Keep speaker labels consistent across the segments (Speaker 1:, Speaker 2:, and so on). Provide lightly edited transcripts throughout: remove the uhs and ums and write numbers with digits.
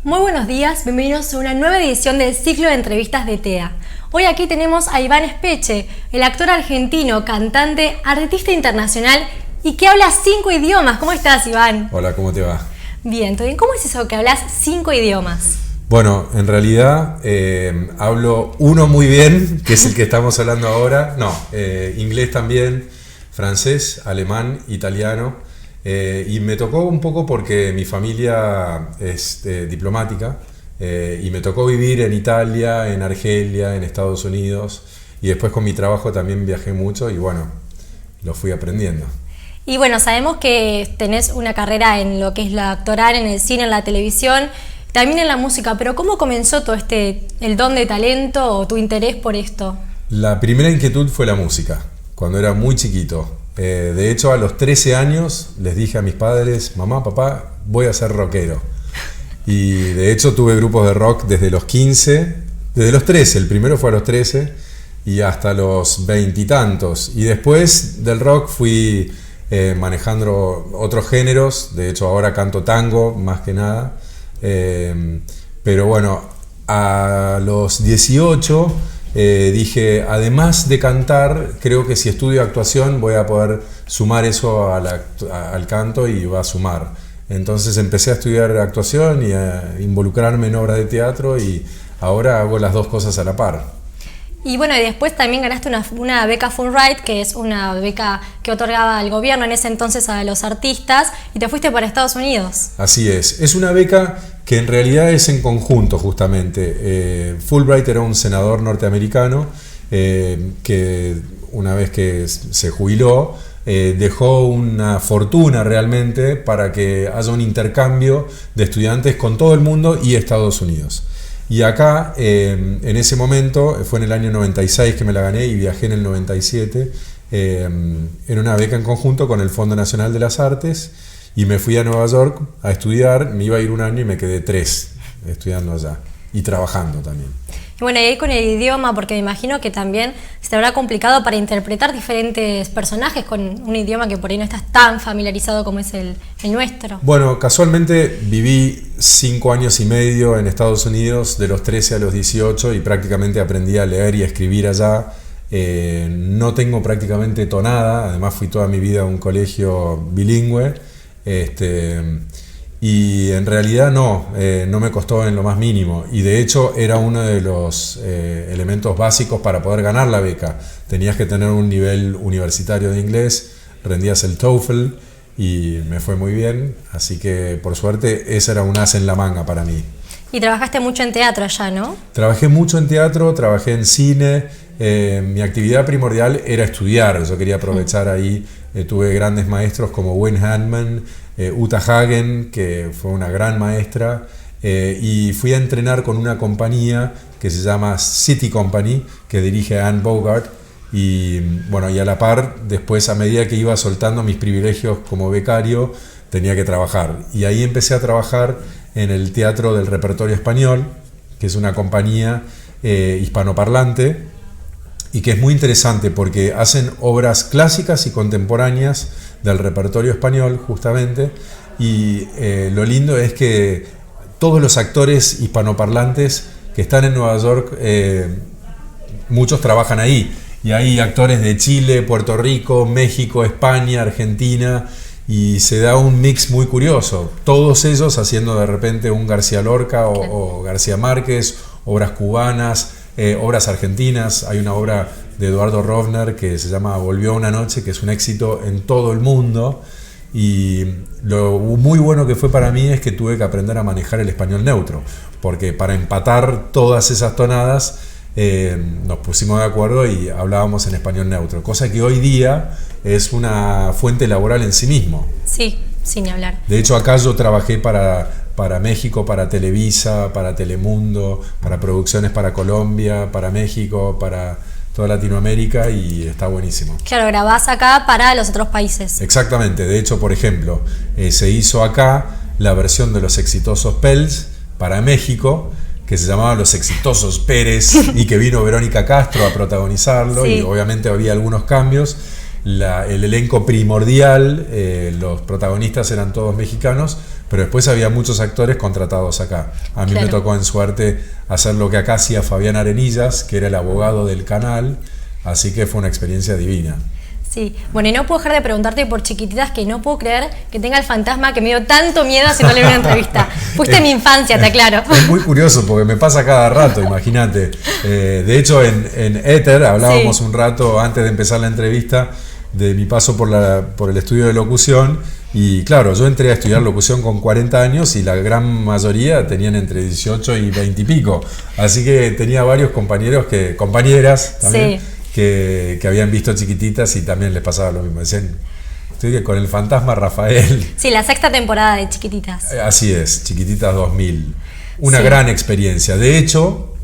Speaker 1: Muy buenos días, bienvenidos a una nueva edición del ciclo de entrevistas de TEA. Hoy aquí tenemos a Iván Espeche, el actor argentino, cantante, artista internacional y que habla 5 idiomas. ¿Cómo estás, Iván?
Speaker 2: Hola, ¿cómo te va?
Speaker 1: Bien, ¿todo bien? ¿Cómo es eso que hablas 5 idiomas?
Speaker 2: Bueno, en realidad hablo uno muy bien, que es el que estamos hablando ahora. No, inglés también, francés, alemán, italiano. Y me tocó un poco porque mi familia es diplomática y me tocó vivir en Italia, en Argelia, en Estados Unidos, y después con mi trabajo también viajé mucho y bueno, lo fui aprendiendo.
Speaker 1: Y bueno, sabemos que tenés una carrera en lo que es la actoral, en el cine, en la televisión, también en la música, pero ¿cómo comenzó todo el don de talento o tu interés por esto?
Speaker 2: La primera inquietud fue la música, cuando era muy chiquito. De hecho, a los 13 años les dije a mis padres: mamá, papá, voy a ser rockero. Y de hecho tuve grupos de rock desde los 15, desde los 13, el primero fue a los 13 y hasta los 20 y tantos. Y después del rock fui manejando otros géneros, de hecho ahora canto tango más que nada. Pero bueno, a los 18 dije, además de cantar, creo que si estudio actuación voy a poder sumar eso al canto y va a sumar. Entonces empecé a estudiar actuación y a involucrarme en obras de teatro y ahora hago las dos cosas a la par.
Speaker 1: Y bueno, y después también ganaste una beca Fulbright, que es una beca que otorgaba el gobierno en ese entonces a los artistas, y te fuiste para Estados Unidos.
Speaker 2: Así es una beca que en realidad es en conjunto justamente. Fulbright era un senador norteamericano que una vez que se jubiló dejó una fortuna realmente para que haya un intercambio de estudiantes con todo el mundo y Estados Unidos. Y acá, en ese momento, fue en el año 96 que me la gané y viajé en el 97, en una beca en conjunto con el Fondo Nacional de las Artes, y me fui a Nueva York a estudiar. Me iba a ir un año y me quedé 3 estudiando allá y trabajando también.
Speaker 1: Y bueno, y ahí con el idioma, porque me imagino que también se te habrá complicado para interpretar diferentes personajes con un idioma que por ahí no estás tan familiarizado como es el nuestro.
Speaker 2: Bueno, casualmente viví 5 años y medio en Estados Unidos, de los 13 a los 18, y prácticamente aprendí a leer y a escribir allá. No tengo prácticamente tonada, además fui toda mi vida a un colegio bilingüe. Y en realidad no me costó en lo más mínimo, y de hecho era uno de los elementos básicos para poder ganar la beca. Tenías que tener un nivel universitario de inglés, rendías el TOEFL y me fue muy bien, así que por suerte ese era un as en la manga para mí.
Speaker 1: Y trabajaste mucho en teatro allá, ¿no?
Speaker 2: Trabajé mucho en teatro, trabajé en cine. Mi actividad primordial era estudiar, yo quería aprovechar ahí. Tuve grandes maestros como Wayne Handman, Uta Hagen, que fue una gran maestra, y fui a entrenar con una compañía que se llama City Company, que dirige Anne Bogart, y bueno, y a la par, después, a medida que iba soltando mis privilegios como becario, tenía que trabajar, y ahí empecé a trabajar en el Teatro del Repertorio Español, que es una compañía hispanoparlante, y que es muy interesante porque hacen obras clásicas y contemporáneas del repertorio español justamente, y lo lindo es que todos los actores hispanoparlantes que están en Nueva York, muchos trabajan ahí, y hay actores de Chile, Puerto Rico, México, España, Argentina, y se da un mix muy curioso, todos ellos haciendo de repente un García Lorca o García Márquez, obras cubanas, obras argentinas. Hay una obra de Eduardo Rovner que se llama Volvió una noche, que es un éxito en todo el mundo, y lo muy bueno que fue para mí es que tuve que aprender a manejar el español neutro, porque para empatar todas esas tonadas nos pusimos de acuerdo y hablábamos en español neutro, cosa que hoy día es una fuente laboral en sí mismo.
Speaker 1: Sí, sin hablar.
Speaker 2: De hecho, acá yo trabajé para México, para Televisa, para Telemundo, para producciones para Colombia, para México, para toda Latinoamérica, y está buenísimo.
Speaker 1: Claro, grabás acá para los otros países.
Speaker 2: Exactamente, de hecho, por ejemplo, se hizo acá la versión de Los Exitosos Pels para México, que se llamaba Los Exitosos Pérez, y que vino Verónica Castro a protagonizarlo, sí. Y obviamente había algunos cambios. El elenco primordial, los protagonistas eran todos mexicanos, pero después había muchos actores contratados acá. A mí me tocó en suerte hacer lo que acá hacía Fabián Arenillas, que era el abogado del canal, así que fue una experiencia divina.
Speaker 1: Sí, bueno, y no puedo dejar de preguntarte por Chiquititas, que no puedo creer que tenga el fantasma que me dio tanto miedo haciéndole una entrevista. Fuiste en mi infancia, te aclaro.
Speaker 2: Es muy curioso porque me pasa cada rato, imagínate. De hecho, en Éter hablábamos un rato antes de empezar la entrevista de mi paso por el estudio de locución. Y claro, yo entré a estudiar locución con 40 años y la gran mayoría tenían entre 18 y 20 y pico. Así que tenía varios compañeras también. Sí. Que habían visto Chiquititas y también les pasaba lo mismo. Decían, estoy con el fantasma Rafael.
Speaker 1: Sí, la 6ª temporada de Chiquititas.
Speaker 2: Así es, Chiquititas 2000. Una gran experiencia. De hecho,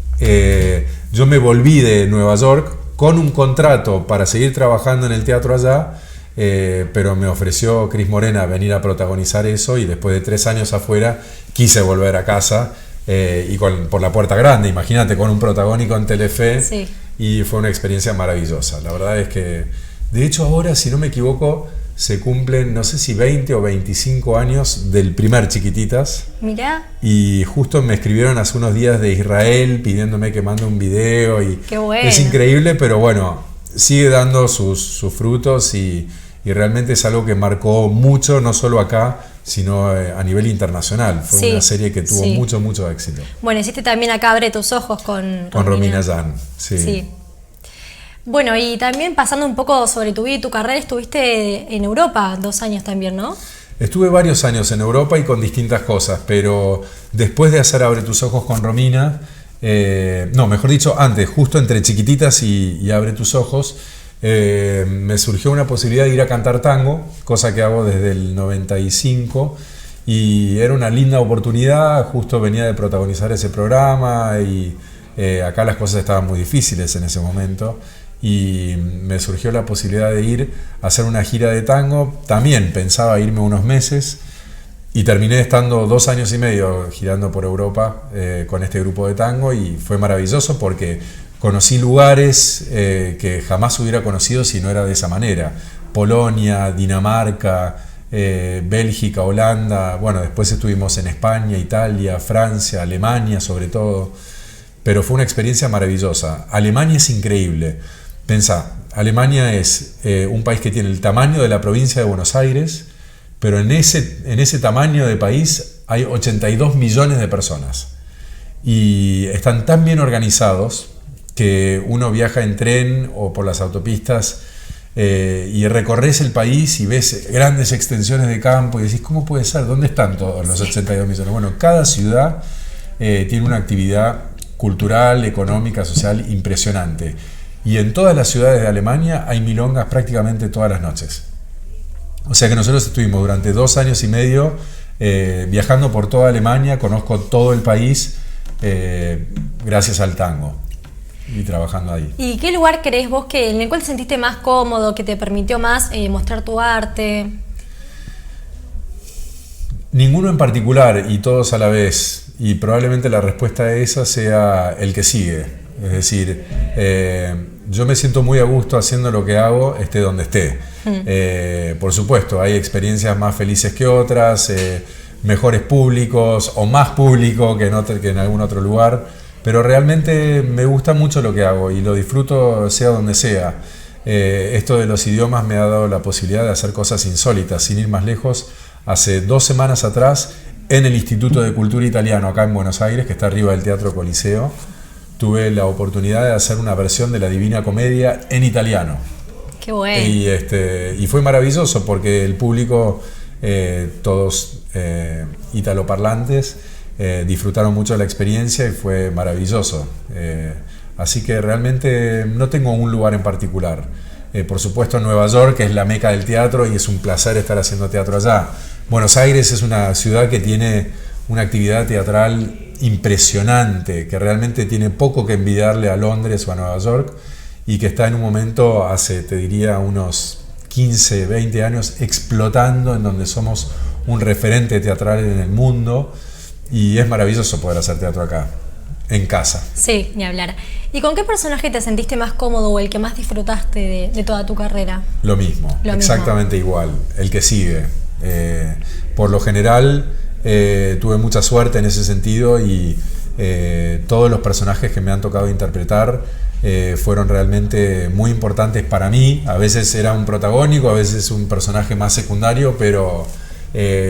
Speaker 2: yo me volví de Nueva York con un contrato para seguir trabajando en el teatro allá, pero me ofreció Cris Morena venir a protagonizar eso y después de 3 años afuera quise volver a casa y por la puerta grande, imagínate, con un protagónico en Telefe. Sí. Y fue una experiencia maravillosa. La verdad es que, de hecho, ahora, si no me equivoco, se cumplen, no sé si 20 o 25 años del primer Chiquititas.
Speaker 1: Mirá.
Speaker 2: Y justo me escribieron hace unos días de Israel pidiéndome que mande un video. Y
Speaker 1: qué bueno.
Speaker 2: Es increíble, pero bueno, sigue dando sus frutos y realmente es algo que marcó mucho, no solo acá, sino a nivel internacional. Fue una serie que tuvo mucho éxito.
Speaker 1: Bueno, hiciste también acá Abre tus ojos con
Speaker 2: Romina Yan. Sí.
Speaker 1: Bueno, y también pasando un poco sobre tu vida y tu carrera, estuviste en Europa 2 años también, ¿no?
Speaker 2: Estuve varios años en Europa y con distintas cosas, pero después de hacer Abre tus ojos con Romina, mejor dicho, antes, justo entre Chiquititas y Abre tus ojos, me surgió una posibilidad de ir a cantar tango, cosa que hago desde el 95, y era una linda oportunidad. Justo venía de protagonizar ese programa y acá las cosas estaban muy difíciles en ese momento y me surgió la posibilidad de ir a hacer una gira de tango. También pensaba irme unos meses y terminé estando 2 años y medio girando por Europa con este grupo de tango y fue maravilloso porque conocí lugares que jamás hubiera conocido si no era de esa manera. Polonia, Dinamarca, Bélgica, Holanda. Bueno, después estuvimos en España, Italia, Francia, Alemania sobre todo. Pero fue una experiencia maravillosa. Alemania es increíble. Pensá, Alemania es un país que tiene el tamaño de la provincia de Buenos Aires, pero en ese tamaño de país hay 82 millones de personas. Y están tan bien organizados que uno viaja en tren o por las autopistas y recorres el país y ves grandes extensiones de campo y decís, ¿cómo puede ser? ¿Dónde están todos los 82 millones? Bueno, cada ciudad tiene una actividad cultural, económica, social impresionante. Y en todas las ciudades de Alemania hay milongas prácticamente todas las noches. O sea que nosotros estuvimos durante 2 años y medio viajando por toda Alemania, conozco todo el país gracias al tango. Y trabajando ahí.
Speaker 1: ¿Y qué lugar crees vos en el cual te sentiste más cómodo, que te permitió más mostrar tu arte?
Speaker 2: Ninguno en particular y todos a la vez. Y probablemente la respuesta a esa sea el que sigue. Es decir, yo me siento muy a gusto haciendo lo que hago, esté donde esté. Por supuesto, hay experiencias más felices que otras, mejores públicos o más público que en algún otro lugar. Pero realmente me gusta mucho lo que hago y lo disfruto sea donde sea. Esto de los idiomas me ha dado la posibilidad de hacer cosas insólitas. Sin ir más lejos, hace 2 semanas atrás, en el Instituto de Cultura Italiano, acá en Buenos Aires, que está arriba del Teatro Coliseo, tuve la oportunidad de hacer una versión de la Divina Comedia en italiano.
Speaker 1: ¡Qué bueno!
Speaker 2: Y fue maravilloso porque el público, todos italoparlantes, disfrutaron mucho de la experiencia y fue maravilloso. Así que realmente no tengo un lugar en particular. Por supuesto Nueva York, que es la meca del teatro y es un placer estar haciendo teatro allá. Buenos Aires es una ciudad que tiene una actividad teatral impresionante, que realmente tiene poco que envidiarle a Londres o a Nueva York y que está en un momento, hace, te diría, unos 15, 20 años, explotando, en donde somos un referente teatral en el mundo. Y es maravilloso poder hacer teatro acá, en casa.
Speaker 1: Sí, ni hablar. ¿Y con qué personaje te sentiste más cómodo o el que más disfrutaste de toda tu carrera?
Speaker 2: Lo mismo, exactamente igual, el que sigue. Por lo general, tuve mucha suerte en ese sentido y todos los personajes que me han tocado interpretar fueron realmente muy importantes para mí. A veces era un protagónico, a veces un personaje más secundario, pero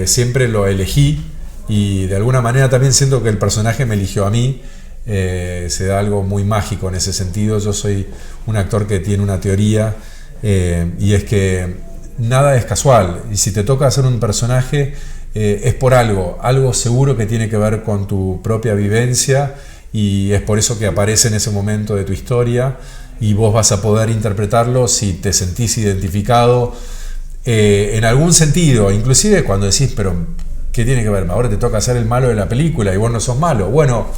Speaker 2: siempre lo elegí y de alguna manera también siento que el personaje me eligió a mí. Se da algo muy mágico en ese sentido. Yo soy un actor que tiene una teoría y es que nada es casual, y si te toca hacer un personaje es por algo seguro que tiene que ver con tu propia vivencia, y es por eso que aparece en ese momento de tu historia y vos vas a poder interpretarlo si te sentís identificado en algún sentido, inclusive cuando decís, pero ¿qué tiene que ver? Ahora te toca ser el malo de la película y vos no sos malo. Bueno,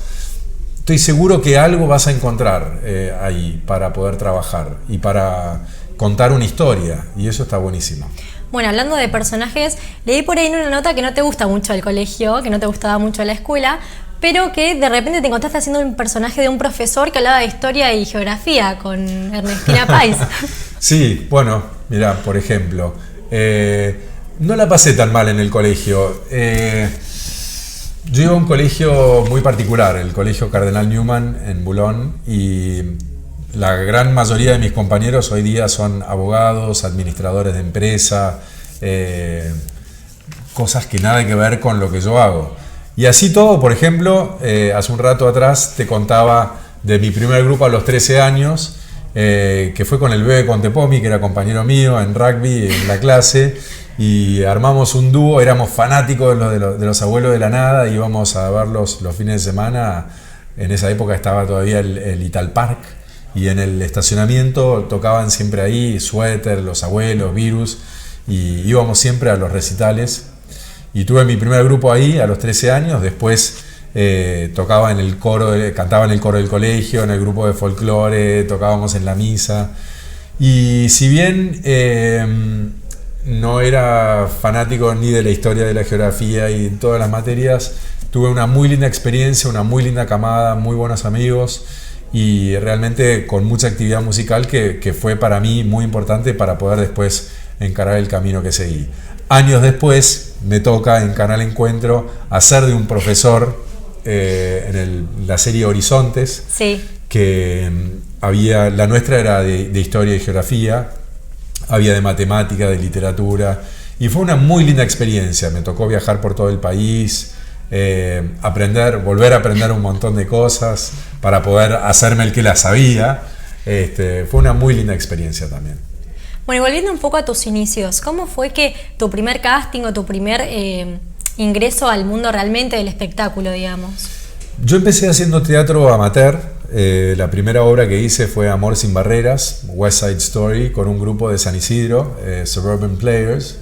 Speaker 2: estoy seguro que algo vas a encontrar ahí para poder trabajar y para contar una historia, y eso está buenísimo.
Speaker 1: Bueno, hablando de personajes, leí por ahí en una nota que no te gusta mucho el colegio, que no te gustaba mucho la escuela, pero que de repente te encontraste haciendo un personaje de un profesor que hablaba de historia y geografía con Ernestina Pais.
Speaker 2: Sí, bueno, mirá, por ejemplo, no la pasé tan mal en el colegio. Yo iba a un colegio muy particular, el Colegio Cardenal Newman en Boulogne, y la gran mayoría de mis compañeros hoy día son abogados, administradores de empresa, cosas que nada que ver con lo que yo hago. Y así todo, por ejemplo, hace un rato atrás te contaba de mi primer grupo a los 13 años, que fue con el Bebe Contepomi, que era compañero mío en rugby en la clase, y armamos un dúo, éramos fanáticos de los Abuelos de la Nada, íbamos a verlos los fines de semana. En esa época estaba todavía el Ital Park, y en el estacionamiento tocaban siempre ahí Suéter, Los Abuelos, Virus, y íbamos siempre a los recitales. Y tuve mi primer grupo ahí a los 13 años, después tocaba en el coro, cantaba en el coro del colegio, en el grupo de folclore, tocábamos en la misa. Y si bien no era fanático ni de la historia, de la geografía y todas las materias, tuve una muy linda experiencia, una muy linda camada, muy buenos amigos, y realmente con mucha actividad musical que fue para mí muy importante para poder después encarar el camino que seguí. Años después me toca en Canal Encuentro hacer de un profesor en la serie Horizontes,
Speaker 1: sí,
Speaker 2: que había, la nuestra era de historia y geografía, había de matemática, de literatura, y fue una muy linda experiencia. Me tocó viajar por todo el país, volver a aprender un montón de cosas para poder hacerme el que la sabía. Fue una muy linda experiencia también.
Speaker 1: Bueno, y volviendo un poco a tus inicios, ¿cómo fue que tu primer casting o tu primer ingreso al mundo realmente del espectáculo, digamos?
Speaker 2: Yo empecé haciendo teatro amateur. La primera obra que hice fue Amor sin barreras, West Side Story, con un grupo de San Isidro, Suburban Players,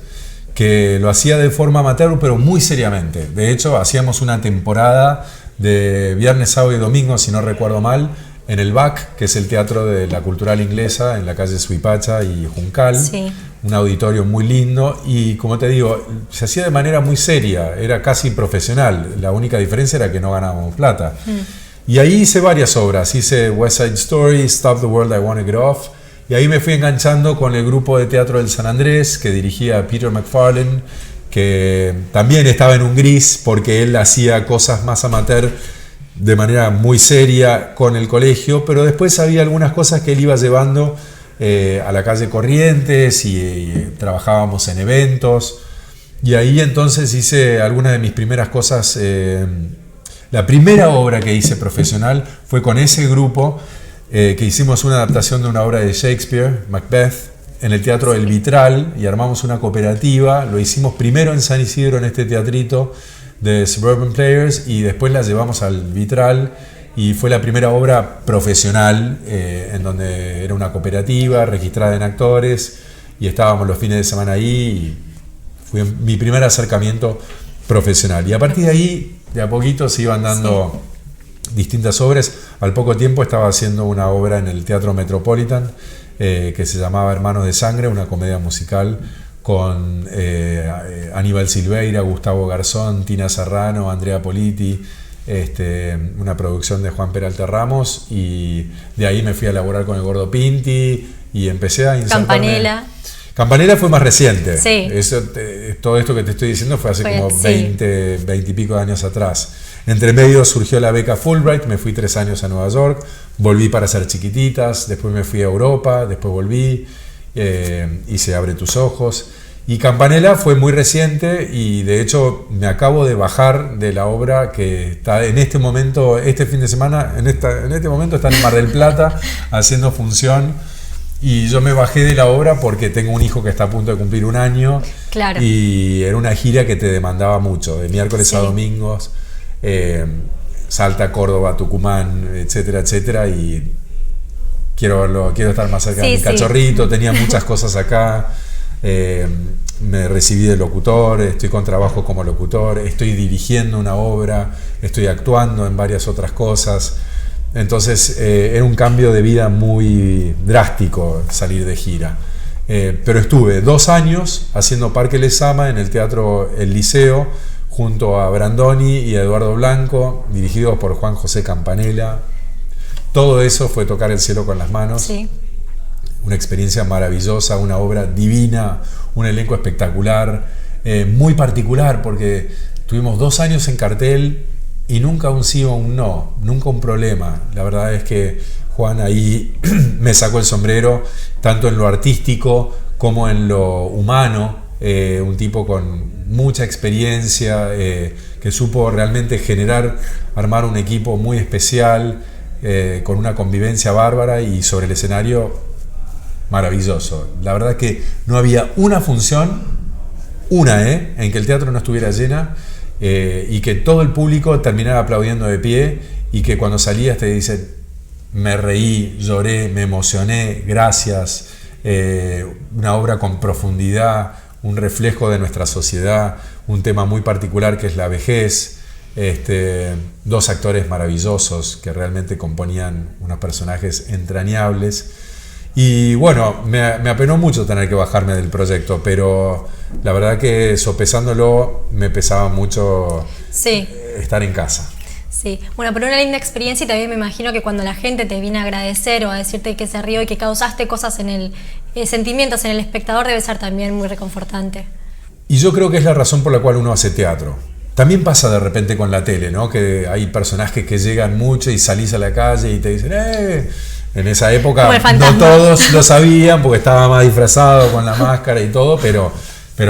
Speaker 2: que lo hacía de forma amateur pero muy seriamente. De hecho, hacíamos una temporada de viernes, sábado y domingo, si no recuerdo mal, en el BAC, que es el Teatro de la Cultural Inglesa, en la calle Suipacha y Juncal. Sí. Un auditorio muy lindo, y como te digo, se hacía de manera muy seria, era casi profesional. La única diferencia era que no ganábamos plata. Y ahí hice varias obras, hice West Side Story, Stop the World, I Wanna Get Off, y ahí me fui enganchando con el grupo de teatro del San Andrés, que dirigía Peter McFarlane, que también estaba en un gris, porque él hacía cosas más amateur de manera muy seria con el colegio, pero después había algunas cosas que él iba llevando a la calle Corrientes, y trabajábamos en eventos, y ahí entonces hice algunas de mis primeras cosas. La primera obra que hice profesional fue con ese grupo, que hicimos una adaptación de una obra de Shakespeare, Macbeth, en el Teatro El Vitral, y armamos una cooperativa. Lo hicimos primero en San Isidro, en este teatrito de Suburban Players, y después la llevamos al Vitral, y fue la primera obra profesional en donde era una cooperativa registrada en actores, y estábamos los fines de semana ahí, y fue mi primer acercamiento profesional. Y a partir de ahí, de a poquito se iban dando distintas obras. Al poco tiempo estaba haciendo una obra en el Teatro Metropolitan que se llamaba Hermanos de Sangre, una comedia musical con Aníbal Silveira, Gustavo Garzón, Tina Serrano, Andrea Politi, una producción de Juan Peralta Ramos, y de ahí me fui a laborar con el Gordo Pinti y empecé a insertarme. Campanella fue más reciente.
Speaker 1: Sí.
Speaker 2: Todo esto que te estoy diciendo fue hace como
Speaker 1: Sí.
Speaker 2: 20 y pico de años atrás. Entre medio surgió la beca Fulbright, me fui 3 años a Nueva York, volví para hacer Chiquititas, después me fui a Europa, después volví, hice Abre tus ojos. Y Campanella fue muy reciente y de hecho me acabo de bajar de la obra que está en este momento, este fin de semana, en este momento está en Mar del Plata haciendo función. Y yo me bajé de la obra porque tengo un hijo que está a punto de cumplir 1 año.
Speaker 1: Claro.
Speaker 2: Y era una gira que te demandaba mucho, de miércoles
Speaker 1: Sí.
Speaker 2: a domingos, Salta, Córdoba, Tucumán, etcétera, etcétera. Y quiero estar más cerca de mi cachorrito, tenía muchas cosas acá. Me recibí de locutor, estoy con trabajo como locutor, estoy dirigiendo una obra, estoy actuando en varias otras cosas. Entonces era un cambio de vida muy drástico salir de gira. Pero estuve 2 años haciendo Parque Lezama en el Teatro El Liceo, junto a Brandoni y a Eduardo Blanco, dirigidos por Juan José Campanella. Todo eso fue tocar el cielo con las manos.
Speaker 1: Sí.
Speaker 2: Una experiencia maravillosa, una obra divina, un elenco espectacular, muy particular porque tuvimos 2 años en cartel y nunca un sí o un no, nunca un problema. La verdad es que Juan ahí me sacó el sombrero, tanto en lo artístico como en lo humano, un tipo con mucha experiencia, que supo realmente armar un equipo muy especial, con una convivencia bárbara y sobre el escenario maravilloso. La verdad que no había una función, en que el teatro no estuviera llena, y que todo el público terminara aplaudiendo de pie y que cuando salías te dicen me reí, lloré, me emocioné, gracias. Una obra con profundidad, un reflejo de nuestra sociedad, un tema muy particular que es la vejez. 2 actores maravillosos que realmente componían unos personajes entrañables. Y bueno, me apenó mucho tener que bajarme del proyecto, pero la verdad que sopesándolo me pesaba mucho estar en casa.
Speaker 1: Sí, bueno, pero una linda experiencia y también me imagino que cuando la gente te viene a agradecer o a decirte que se rió y que causaste cosas sentimientos en el espectador debe ser también muy reconfortante.
Speaker 2: Y yo creo que es la razón por la cual uno hace teatro. También pasa de repente con la tele, ¿no? Que hay personajes que llegan mucho y salís a la calle y te dicen En esa época no todos lo sabían porque estaba más disfrazado con la máscara y todo, pero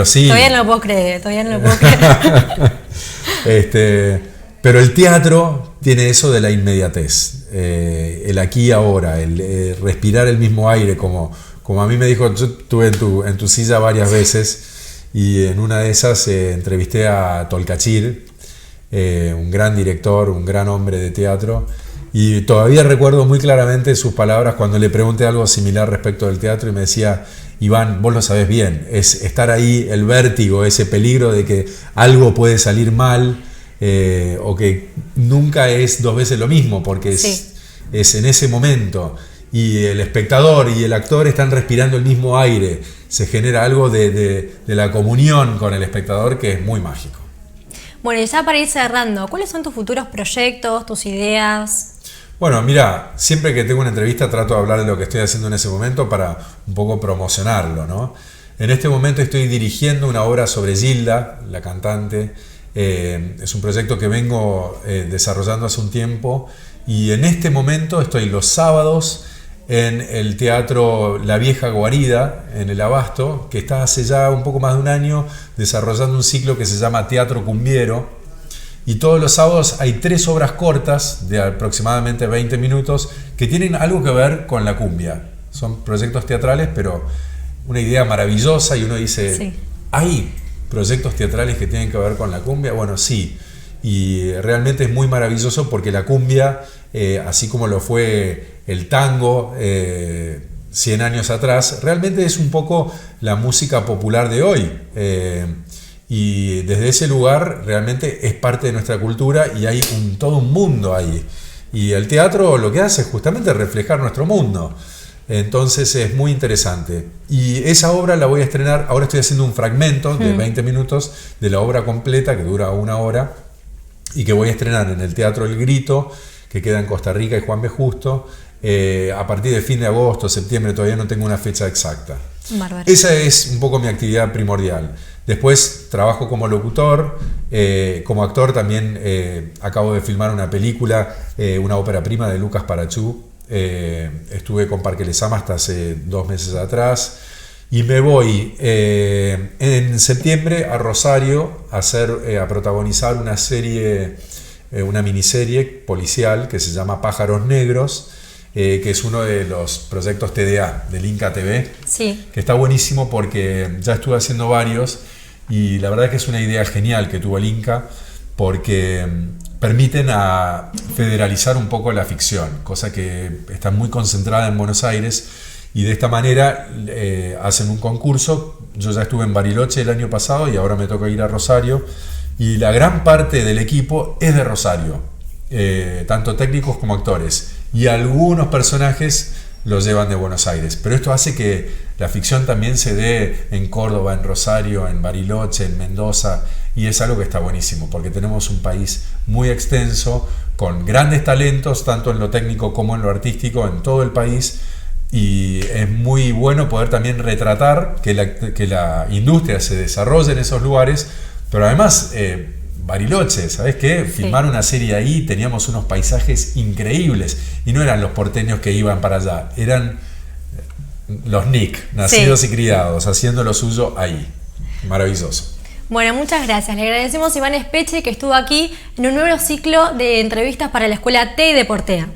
Speaker 2: sí.
Speaker 1: Todavía no lo puedo creer.
Speaker 2: Pero el teatro tiene eso de la inmediatez, el aquí y ahora, el respirar el mismo aire, como a mí me dijo, yo estuve en tu silla varias veces y en una de esas entrevisté a Tolcachir, un gran director, un gran hombre de teatro. Y todavía recuerdo muy claramente sus palabras cuando le pregunté algo similar respecto del teatro y me decía, Iván, vos lo sabés bien, es estar ahí, el vértigo, ese peligro de que algo puede salir mal, o que nunca es 2 veces lo mismo, porque es en ese momento. Y el espectador y el actor están respirando el mismo aire, se genera algo de la comunión con el espectador que es muy mágico.
Speaker 1: Bueno, y ya para ir cerrando, ¿cuáles son tus futuros proyectos, tus ideas?
Speaker 2: Bueno, mira, siempre que tengo una entrevista trato de hablar de lo que estoy haciendo en ese momento para un poco promocionarlo, ¿no? En este momento estoy dirigiendo una obra sobre Gilda, la cantante. Es un proyecto que vengo desarrollando hace un tiempo y en este momento estoy los sábados en el Teatro La Vieja Guarida, en el Abasto, que está hace ya un poco más de 1 año desarrollando un ciclo que se llama Teatro Cumbiero. Y todos los sábados hay 3 obras cortas de aproximadamente 20 minutos que tienen algo que ver con la cumbia. Son proyectos teatrales, pero una idea maravillosa y uno dice, ¿hay proyectos teatrales que tienen que ver con la cumbia? Bueno, sí. Y realmente es muy maravilloso porque la cumbia, así como lo fue el tango 100 años atrás, realmente es un poco la música popular de hoy. Y desde ese lugar realmente es parte de nuestra cultura y hay todo un mundo ahí. Y el teatro lo que hace es justamente reflejar nuestro mundo. Entonces es muy interesante. Y esa obra la voy a estrenar, ahora estoy haciendo un fragmento de 20 minutos de la obra completa que dura 1 hora y que voy a estrenar en el Teatro El Grito, que queda en Costa Rica y Juan B. Justo, a partir de fin de agosto, septiembre, todavía no tengo una fecha exacta.
Speaker 1: Bárbaro.
Speaker 2: Esa es un poco mi actividad primordial. Después trabajo como locutor, como actor también. Acabo de filmar una película, una ópera prima de Lucas Parachú. Estuve con Parque Lezama hasta hace 2 meses atrás. Y me voy en septiembre a Rosario a protagonizar una serie, una miniserie policial que se llama Pájaros Negros, que es uno de los proyectos TDA del Inca TV,
Speaker 1: Sí.
Speaker 2: que está buenísimo porque ya estuve haciendo varios y la verdad es que es una idea genial que tuvo el Inca, porque permiten a federalizar un poco la ficción, cosa que está muy concentrada en Buenos Aires, y de esta manera hacen un concurso. Yo ya estuve en Bariloche el año pasado y ahora me toca ir a Rosario, y la gran parte del equipo es de Rosario, tanto técnicos como actores, y algunos personajes los llevan de Buenos Aires, pero esto hace que la ficción también se dé en Córdoba, en Rosario, en Bariloche, en Mendoza, y es algo que está buenísimo porque tenemos un país muy extenso con grandes talentos tanto en lo técnico como en lo artístico en todo el país, y es muy bueno poder también retratar que la industria se desarrolle en esos lugares, pero además Bariloche, ¿sabes qué? Filmar una serie ahí, teníamos unos paisajes increíbles y no eran los porteños que iban para allá, eran los Nick, nacidos y criados, haciendo lo suyo ahí. Maravilloso.
Speaker 1: Bueno, muchas gracias. Le agradecemos a Iván Espeche, que estuvo aquí en un nuevo ciclo de entrevistas para la Escuela T de Portea.